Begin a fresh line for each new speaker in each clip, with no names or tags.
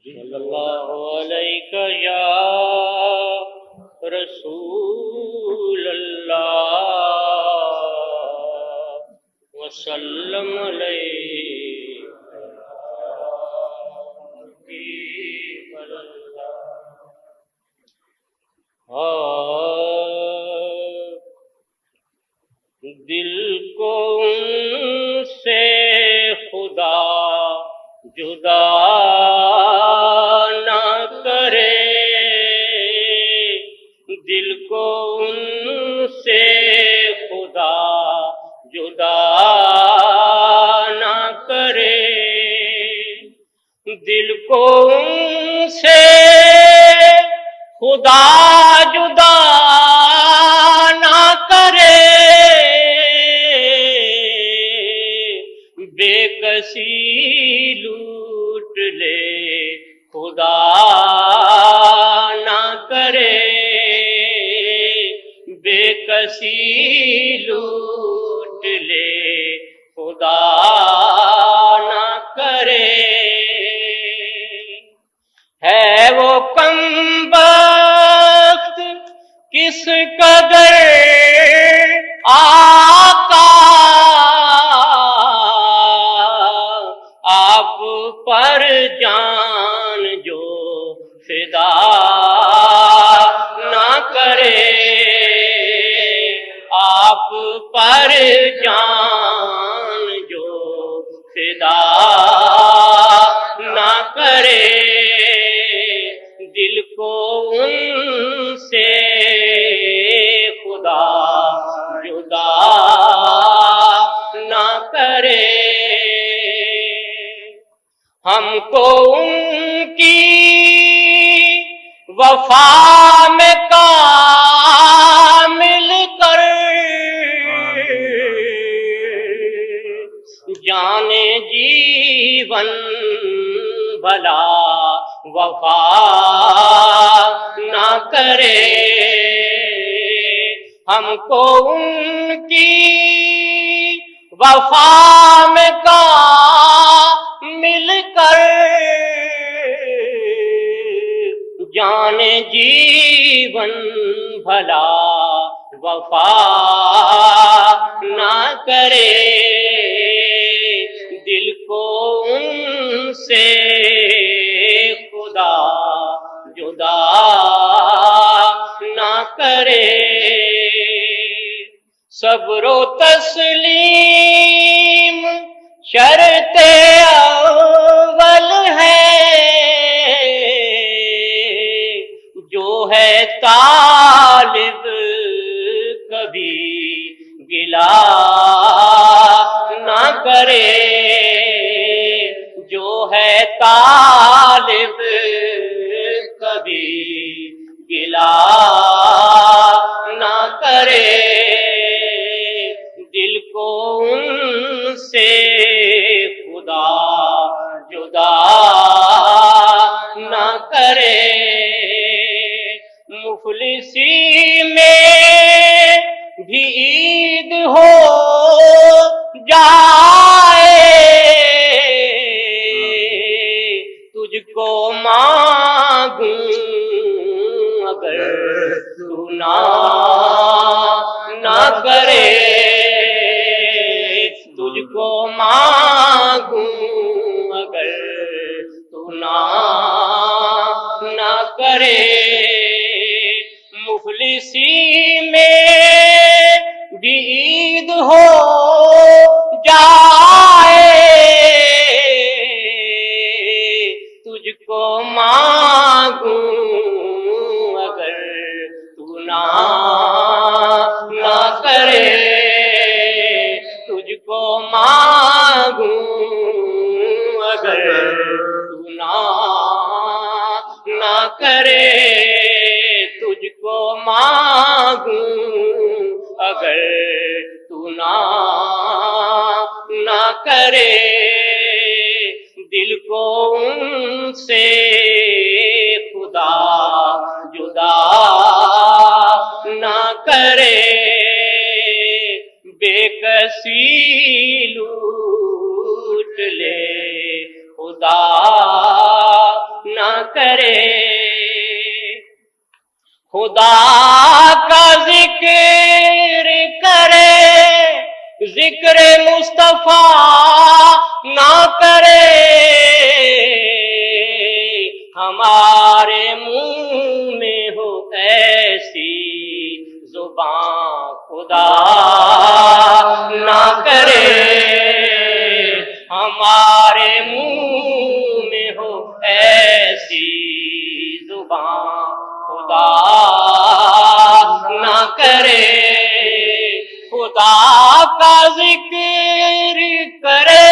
صلی اللہ علیہ یا رسول اللہ وسلم علیہ حبیب اللہ۔ دل کو ان سے خدا جدا نہ کرے، دل کو ان سے خدا جدا نہ کرے، دل کو ان سے خدا جدا نہ کرے، بے کسی لوٹ لے خدا نہ کرے، بے کسی لوٹ لے خدا نہ کرے۔ ہے وہ کم بخت کس قدر آقا آپ پر جان جو فدا نہ کرے، آپ پر جان جو فدا نہ کرے، دل کو ان سے خدا جدا نہ کرے۔ ہم کو ان کی وفا میں کامل کر جانے جیون بھلا وفا نہ کرے، ہم کو ان کی وفا میں کامل کر جانے جیون بھلا وفا نہ کرے، دل کو ان سے خدا جدا نہ کرے۔ صبر و تسلیم شرط اول ہے، جو ہے طالب کبھی گلہ نہ کرے، جو ہے طالب کبھی گلہ نہ کرے، دل کو ان سے خدا جدا نہ کرے۔ مفلسی میں بھی عید ہو جائے، تجھ کو مانگوں اگر تو نہ کرے، تجھ کو مانگوں اگر تو نہ کرے، مفلسی میں بھی عید ہو جائے، تجھ کو مانگوں اگر تو نہ کرے، تجھ کو مانگوں اگر تو نہ کرے، تجھ کو مانگوں اگر تو نہ کرے، دل کو ان سے خدا جدا نہ کرے، بے کسی لوٹ لے خدا نہ کرے. خدا کا ذکر کرے ذکر مصطفیٰ نہ کرے. ہمارے منہ میں ہو ایسی زبان خدا نہ کرے. ہمارے منہ میں ہو ایسی زبان خدا نہ کرے. خدا کا ذکر کرے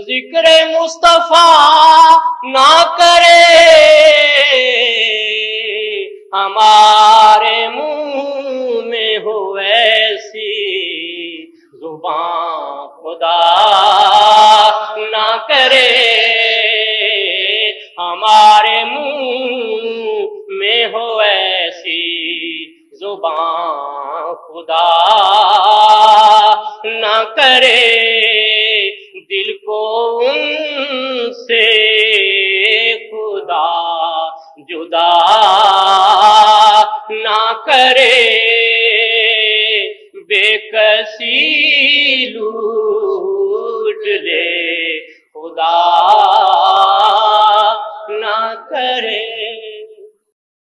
ذکر مصطفیٰ نہ کرے. ہمارے منہ میں ہو ایسی زبان خدا نہ کرے. ہمارے منہ میں ہو ایسی زبان خدا نہ کرے. دل کو ان سے خدا جدا نہ کرے. بے کسی لوٹ لے خدا